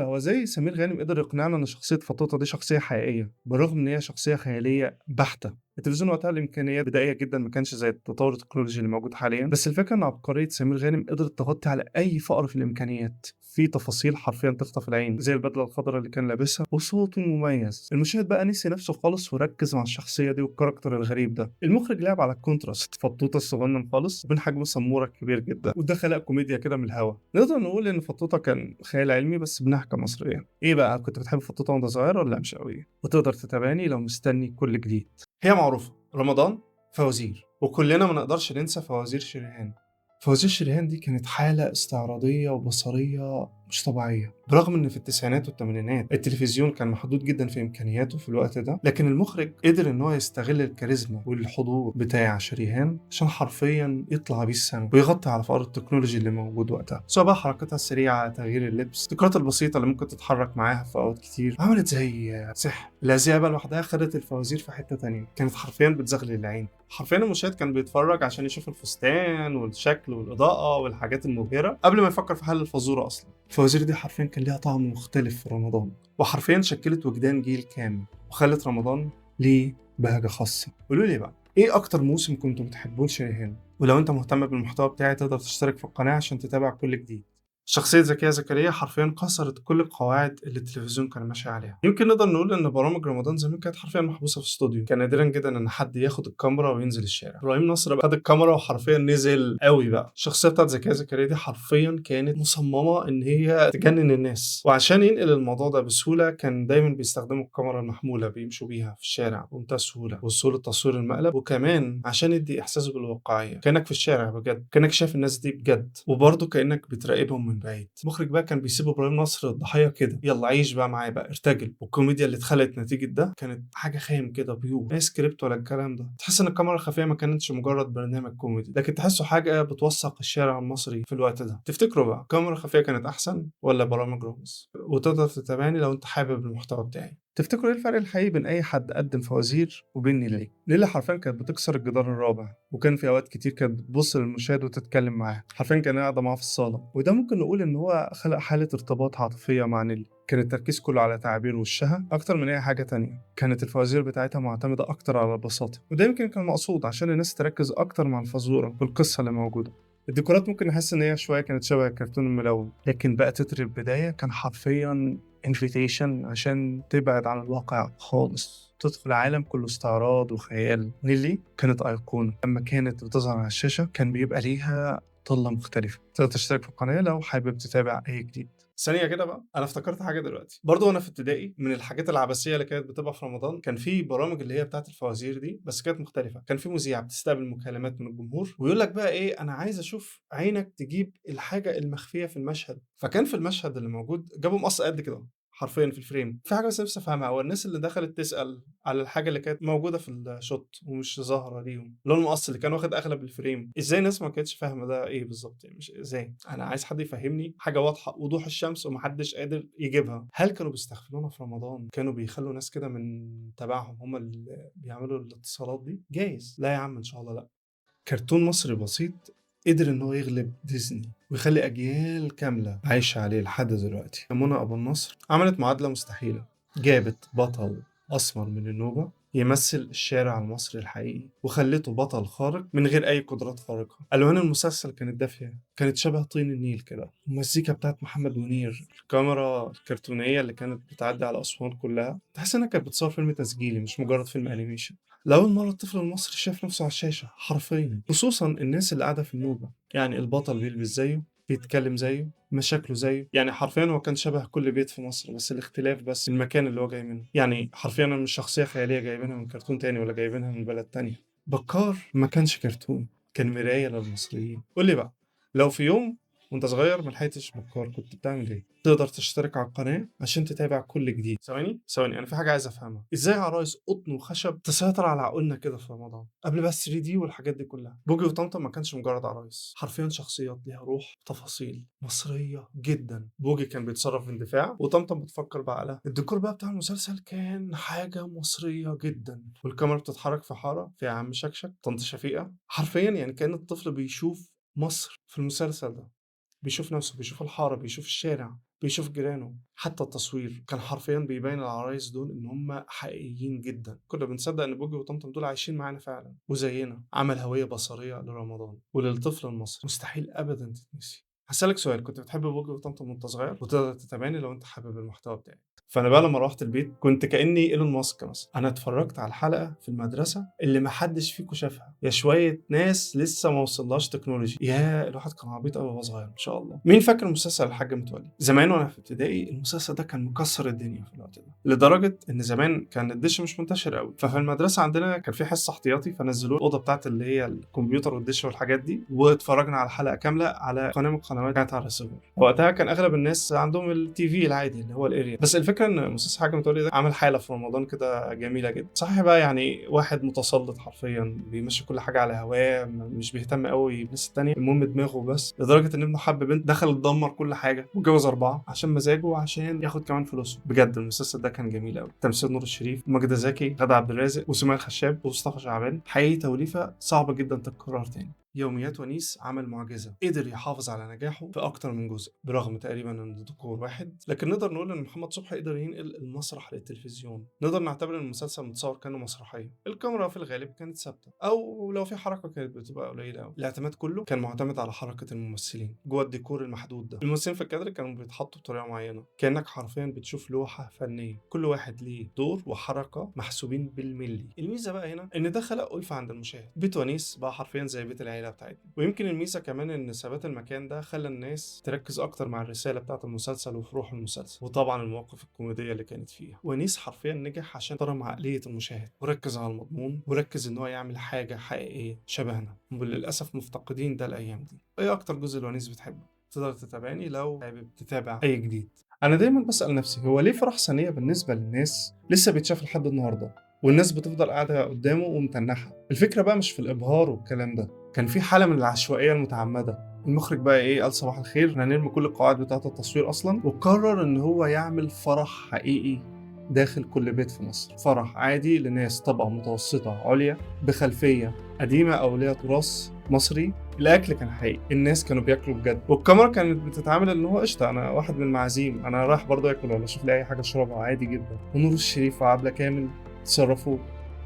هو زي سمير غانم قدر يقنعنا إن شخصية فطوطة دي شخصية حقيقية، بالرغم إن هي شخصية خيالية بحتة. التلفزيون وقتها الإمكانيات بدائية جدًا، ما كانش زي التطور التكنولوجي اللي موجود حاليًا، بس الفكرة إن عبقرية سمير غانم قدرت تغطي على أي فقر في الإمكانيات، في تفاصيل حرفيًا تخطف العين، زي البدلة الخضرا اللي كان لابسها وصوته المميز. المشاهد بقى نسي نفسه خالص وركز مع الشخصية دي والكاركتر الغريب ده. المخرج لعب على الكونتراست، فطوطة الصغنن خالص وبين حجم سمورة الكبير جدًا، وده خلق كوميديا كده من الهوا. نقدر نقول إن فطوطة كان خيال علمي بس بنحكة مصرية. إيه بقى، كنت بتحب فطوطة وأنت صغير والّا مش أوي؟ وتقدر تتابعني لو مستني كل جديد. هي معروفة، رمضان، فوازير، وكلنا ما نقدرش ننسى فوازير شريهان. فوازير شريهان دي كانت حالة استعراضية وبصرية مش طبيعية، برغم إن في التسعينات والثمانينات التلفزيون كان محدود جدًا في إمكانياته في الوقت ده، لكن المخرج قدر إن هو يستغل الكاريزما والحضور بتاع شريهان عشان حرفيًا يطلع بيه السما ويغطي على فقر التكنولوجي اللي موجود وقتها، سواء بقى حركاتها السريعة، تغيير اللبس، الديكورات البسيطة اللي ممكن تتحرك معاها في أوقات كتير، عملت زي سحر. الأزياء بقى لوحدها خدت الفوازير في حتة تانية، كانت حرفيًا بتزغلل العين. حرفيًا المشاهد كان بيتفرج عشان يشوف الفستان والشكل والإضاءة والحاجات المبهرة قبل ما يفكر في حل الفزورة أصلًا. الفوازير دي حرفيًا كان ليها طعم مختلف في رمضان، وحرفيًا شكلت وجدان جيل كامل، وخلت رمضان ليه بهجة خاصة. قولوا لي بقى، إيه أكتر موسم كنتم بتحبوه لشريهان؟ ولو أنت مهتم بالمحتوى بتاعي تقدر تشترك في القناة عشان تتابع كل جديد. شخصية زكية زكريا حرفيًا كسرت كل القواعد اللي التلفزيون كان ماشي عليها. يمكن نقدر نقول إن برامج رمضان زمان كانت حرفيًا محبوسة في استوديو، كان نادرًا جدًا إن حد ياخد الكاميرا وينزل الشارع. إبراهيم نصر بقى خد الكاميرا وحرفيًا نزل أوي بقى. الشخصية بتاعة زكية زكريا دي حرفيًا كانت مصممة إن هي تجنن الناس، وعشان ينقل الموضوع ده بسهولة كان دايمًا بيستخدموا الكاميرا المحمولة بيمشوا بيها في الشارع بمنتهى السهولة، وصول التصوير المقلب، وكمان عشان يدي إحساس بالواقعية، كأنك في الشارع بجد، كأنك شايف الناس دي بجد، وبرضه كأنك بتراقبهم من بعيد. المخرج بقى كان بيسيب إبراهيم نصر الضحية كده، يلا عيش بقى معايا بقى، ارتجل. والكوميديا اللي اتخلقت نتيجة ده كانت حاجة خام كده بيور، لا سكريبت ولا الكلام ده. تحس إن الكاميرا الخفية ما كانتش مجرد برنامج كوميدي، لكن تحسه حاجة بتوثق الشارع المصري في الوقت ده. تفتكروا بقى الكاميرا الخفية كانت أحسن ولا برامج رامز؟ وتقدر تتابعني لو أنت حابب المحتوى بتاعي. تفتكروا ايه الفرق الحقيقي بين اي حد قدم فوازير وبين نيلي؟ نيلي حرفيا كانت بتكسر الجدار الرابع، وكان في اوقات كتير كانت بتبص للمشاهد وتتكلم معاه، حرفيا كان قاعده معاه في الصاله، وده ممكن نقول ان هو خلق حاله ارتباط عاطفيه مع نيلي. كان التركيز كله على تعابير وشها اكتر من اي حاجه تانية. كانت الفوازير بتاعتها معتمده اكتر على البساطه، وده يمكن كان مقصود عشان الناس تركز اكتر مع الفزوره والقصه اللي موجوده. الديكورات ممكن نحس ان هي شويه كانت شبه الكرتون الملون، لكن بقى تتر البدايه كان حرفيا invitation عشان تبعد عن الواقع خالص، تدخل عالم كله استعراض وخيال. نيلي كانت أيقونة، لما كانت بتظهر على الشاشة كان بيبقى ليها طلة مختلفة. تقدر تشترك في القناة لو حابب تتابع أي جديد. ثانية كده بقى، أنا افتكرت حاجة دلوقتي. برضه وأنا في ابتدائي من الحاجات العبثية اللي كانت بتبقى في رمضان كان في برامج اللي هي بتاعة الفوازير دي، بس كانت مختلفة. كان في مذيعة بتستقبل مكالمات من الجمهور ويقول لك بقى إيه، أنا عايز أشوف عينك تجيب الحاجة المخفية في المشهد. فكان في المشهد اللي موجود جابوا مقص قد كده حرفيًا في الفريم. في حاجة بس نفسي أفهمها، هو الناس اللي دخلت تسأل على الحاجة اللي كانت موجودة في الشوت ومش ظاهرة ليهم، اللي هو المقص اللي كان واخد أغلب الفريم، إزاي الناس ما كانتش فاهمة ده إيه بالضبط؟ يعني مش إزاي؟ أنا عايز حد يفهمني حاجة واضحة وضوح الشمس وما حدش قادر يجيبها. هل كانوا بيستغفلونا في رمضان؟ كانوا بيخلّوا ناس كده من تبعهم هم اللي بيعملوا الاتصالات دي؟ جايز. لا يا عم إن شاء الله لأ. كرتون مصري بسيط قدر إن هو يغلب ديزني ويخلي أجيال كاملة عايشة عليه لحد دلوقتي. منى أبو النصر عملت معادلة مستحيلة، جابت بطل أسمر من النوبة يمثل الشارع المصري الحقيقي وخلته بطل خارق من غير أي قدرات خارقة. ألوان المسلسل كانت دافية، كانت شبه طين النيل كده. المزيكا بتاعت محمد منير، الكاميرا الكرتونية اللي كانت بتعدي على الأسوان كلها، تحس إنها كانت بتصور فيلم تسجيلي مش مجرد فيلم أنيميشن. لأول مرة الطفل المصري شاف نفسه على الشاشة حرفيا، خصوصا الناس اللي قاعدة في النوبة. يعني البطل بيلبس زيه، بيتكلم زيه، مشاكله زيه، يعني حرفيا هو كان شبه كل بيت في مصر، بس الاختلاف بس المكان اللي هو جاي منه. يعني حرفيا أنا مش شخصية خيالية جايبينها من كرتون تاني ولا جايبينها من بلد تانية. بكار ما كانش كرتون، كان مراية للمصريين. قول لي بقى، لو في يوم وانت صغير ملحقتش بكار كنت بتعمل ايه؟ تقدر تشترك على القناة عشان تتابع كل جديد. ثواني انا في حاجة عايز افهمها، ازاي عرايس قطن وخشب تسيطر على عقولنا كده في رمضان قبل بقى 3 دي والحاجات دي كلها؟ بوجي وطمطم ما كانش مجرد عرايس، حرفيا شخصيات ليها روح، تفاصيل مصرية جدا. بوجي كان بيتصرف باندفاع وطمطم بتفكر بعقلها. الديكور بقى بتاع المسلسل كان حاجة مصرية جدا، والكاميرا بتتحرك في حارة فيها عم شكشك، طنط شفيقة، حرفيا يعني كان الطفل بيشوف مصر في المسلسل ده، بيشوف نفسه، بيشوف الحارة، بيشوف الشارع، بيشوف جيرانه. حتى التصوير كان حرفيا بيبين العرايس دول ان هم حقيقيين جدا، كنا بنصدق ان بوجي وطمطم دول عايشين معانا فعلا وزينا. عمل هوية بصرية لرمضان وللطفل المصري مستحيل ابدا تتنسي. هسألك سؤال، كنت بتحب بوجي وطمطم وانت صغير؟ وتقدر تتابعني لو انت حابب المحتوى بتاعي. فانا بقى لما روحت البيت كنت كاني ايلون ماسك مثلا. انا اتفرجت على الحلقه في المدرسه اللي ما حدش فيكم شافها، يا شويه ناس لسه ما وصلهاش تكنولوجي. يا الواحد كان عبيط قوي وهو صغير، ما شاء الله. مين فاكر مسلسل الحاج متولي؟ زمان وانا في ابتدائي المسلسل ده كان مكسر الدنيا في الوقت ده، لدرجه ان زمان كان الدش مش منتشر قوي. ففي المدرسه عندنا كان في حصه احتياطي، فنزلوه الاوضه بتاعت اللي هي الكمبيوتر والدش والحاجات دي، واتفرجنا على حلقه كامله على قناه من القنوات كانت على الريسيفر. وقتها كان اغلب الناس عندهم التي في العادي اللي هو الاريا. بس الفكره ان مسلسل حاج متولي ده عمل حاله في رمضان كده جميله جدا. صحيح بقى يعني واحد متسلط حرفيا بيمشي كل حاجه على هواه، مش بيهتم قوي بالناس التانيه، المهم دماغه بس، لدرجه ان ابنه حب بنت دخل تدمر كل حاجه واتجوز 4 عشان مزاجه وعشان ياخد كمان فلوسه. بجد المسلسل ده كان جميل قوي. تمثيل نور الشريف وماجدة زكي، غادة عبد الرازق وسمية الخشاب ومصطفى شعبان، حقيقي توليفه صعبه جدا تتكرر تاني. يوميات ونيس عمل معجزة، قدر يحافظ على نجاحه في أكتر من جزء برغم تقريبا إن الديكور واحد، لكن نقدر نقول إن محمد صبحي قدر ينقل المسرح للتلفزيون. نقدر نعتبر إن المسلسل متصور كأنه مسرحية، الكاميرا في الغالب كانت ثابتة أو لو في حركة كانت بتبقى قليلة أوي. الاعتماد كله كان معتمد على حركة الممثلين جوه الديكور المحدود ده. الممثلين في الكادر كانوا بيتحطوا بطريقة معينة، كأنك حرفيا بتشوف لوحة فنية، كل واحد ليه دور وحركة محسوبين بالملي. الميزة بقى هنا إن ده خلق ألفة عند المشاهد. بيت ونيس بقى حرفيا زي بيت العيلة بتاعتنا. ويمكن الميزة كمان ان ثبات المكان ده خلى الناس تركز اكتر مع الرسالة بتاعت المسلسل وفي روح المسلسل، وطبعا المواقف الكوميدية اللي كانت فيها. ونيس حرفيا نجح عشان احترم عقلية المشاهد وركز على المضمون وركز ان هو يعمل حاجة حقيقية شبهنا، وللاسف مفتقدين ده الايام دي. ايه اكتر جزء لونيس بتحبه؟ تقدر تتابعني لو حابب تتابع اي جديد. انا دايما بسأل نفسي، هو ليه فرح ثانية بالنسبة للناس لسه بيتشاف لحد النهارده والناس بتفضل قاعدة قدامه ومتنحة؟ الفكرة بقى مش في الإبهار والكلام ده، كان في حالة من العشوائية المتعمدة. المخرج بقى ايه، قال صباح الخير احنا هنرمي كل القواعد بتاعة التصوير اصلا، وقرر ان هو يعمل فرح حقيقي داخل كل بيت في مصر. فرح عادي لناس طبقة متوسطة عليا بخلفية قديمة او ليها تراث مصري. الاكل كان حقيقي، الناس كانوا بياكلوا بجد، والكاميرا كانت بتتعامل ان هو قشطه، انا واحد من المعازيم، انا رايح برضه اكل ولا اشوف لي اي حاجه اشربها عادي جدا. ونور الشريف وعبلة كامل تصرفوا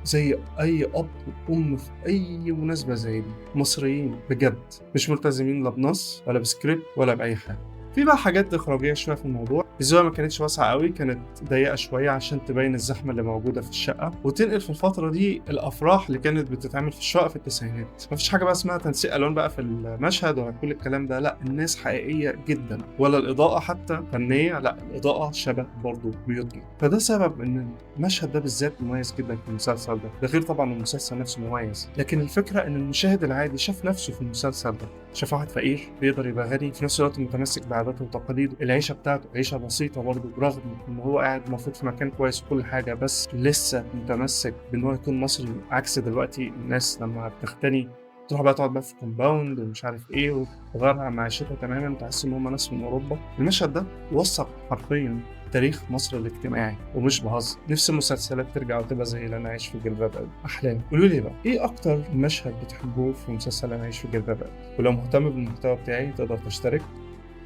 زي اي اب وام في اي مناسبه زي دي، مصريين بجد، مش ملتزمين لا بنص ولا بسكريبت ولا باي حاجه. في بقى حاجات اخراجيه شويه في الموضوع، الزاويه ما كانتش واسعه قوي، كانت ضيقه شويه عشان تبين الزحمه اللي موجوده في الشقه وتنقل في الفتره دي الافراح اللي كانت بتتعمل في الشقق في التسعينات. مفيش حاجه بقى اسمها تنسيق الوان بقى في المشهد ولا كل الكلام ده، لا الناس حقيقيه جدا، ولا الاضاءه حتى فنيه، لا الاضاءه شبه برضه بيوتنا. فده سبب ان المشهد ده بالذات مميز جدا في المسلسل ده غير طبعا المسلسل نفسه مميز. لكن الفكره ان المشاهد العادي شاف نفسه في المسلسل ده، شاف واحد فقير بيقدر يبقى غني في نفس الوقت متمسك بعاداته وتقاليده، العيشه بتاعته عيشه بسيطه برضه برغم ان هو قاعد المفروض في مكان كويس وكل حاجه، بس لسه متمسك بان هو يكون مصري. عكس دلوقتي الناس لما بتغتني تروح بقى تقعد بقى في كومباوند ومش عارف ايه وتغير عن معيشتها تماما، تحس ان هم ناس من اوروبا. المشهد ده وثق حرفيا تاريخ مصر الاجتماعي ومش بهزر. نفس المسلسلات ترجع وتبقى زي اللي انا عايش في جلباب ابي احلام. قولوا لي بقى ايه اكتر مشهد بتحبوه في مسلسل انا عايش في جلباب ابي؟ ولو مهتم بالمحتوى بتاعي تقدر تشترك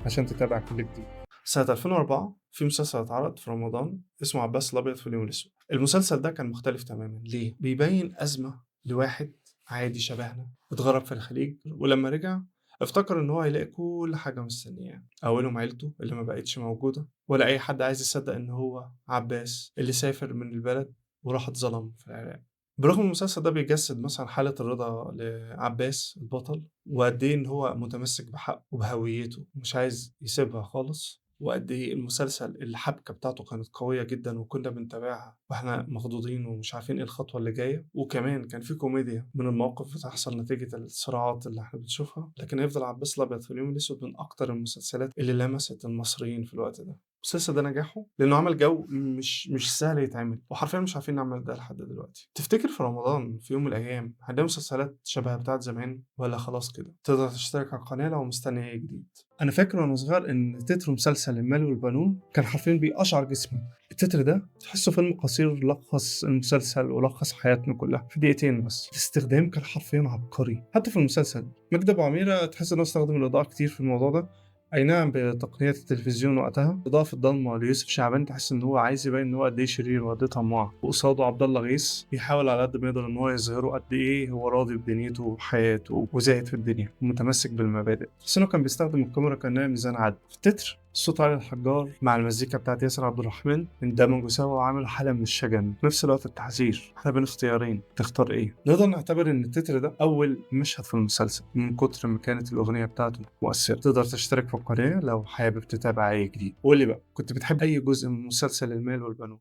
عشان تتابع كل جديد. سنة 2004 في مسلسل اتعرض في رمضان اسمه عباس الأبيض في اليوم الأسود. المسلسل ده كان مختلف تماما. ليه؟ بيبين أزمة لواحد عادي شبهنا اتغرب في الخليج، ولما رجع افتكر ان هو هيلاقي كل حاجة مستنياه، اولهم عيلته اللي ما بقتش موجودة، ولا اي حد عايز يصدق ان هو عباس اللي سافر من البلد وراح اتظلم في العراق. برغم المسلسل ده بيجسد مثلا حالة الرضا لعباس البطل، وقد ايه ان هو متمسك بحقه وبهويته ومش عايز يسيبها خالص، وقد ايه المسلسل الحبكة بتاعته كانت قوية جدا وكنا بنتابعها واحنا مخضوضين ومش عارفين ايه الخطوة اللي جاية. وكمان كان في كوميديا من المواقف بتحصل نتيجة الصراعات اللي احنا بنشوفها. لكن يفضل عباس الأبيض في اليوم الأسود من أكتر المسلسلات اللي لمست المصريين في الوقت ده. المسلسل ده نجاحه لأنه عمل جو مش سهل يتعمل، وحرفيا مش عارفين نعمل ده لحد دلوقتي. تفتكر في رمضان في يوم من الأيام هنلاقي مسلسلات شبه بتاعت زمان ولا خلاص كده؟ تقدر تشترك على القناة لو مستني أي جديد. أنا فاكر وأنا صغير إن تتر مسلسل المال والبنون كان حرفيا بيقشعر جسمي. التتر ده تحسه فيلم قصير لخص المسلسل ولخص حياتنا كلها في دقيقتين بس. الاستخدام كان حرفيا عبقري. حتى في المسلسل مجدي أبو عميرة تحس إنه استخدم الإضاءة كتير في الموضوع ده، أي نعم، بتقنيات التلفزيون وقتها إضافة ضلمة ليوسف شعبان تحس إن هو عايز يبين إن هو قد إيه شرير وقد إيه طماع، وقصاده عبد الله غيث بيحاول على قد ما يقدر إن هو يظهره قد إيه هو راضي بدنيته وحياته وزاهد في الدنيا ومتمسك بالمبادئ، بس إنه كان بيستخدم الكاميرا كأنها ميزان عدل. في التتر صوت علي الحجار مع المزيكا بتاعت ياسر عبد الرحمن اندمجوا سوا وعملوا حالة من الشجن، في نفس الوقت التحذير احنا بين اختيارين تختار ايه. نقدر نعتبر ان التتر ده اول مشهد في المسلسل من كتر ما كانت الاغنية بتاعته مؤثرة. تقدر تشترك في القناة لو حابب تتابع اي جديد. قول لي بقى، كنت بتحب اي جزء من مسلسل المال والبنون؟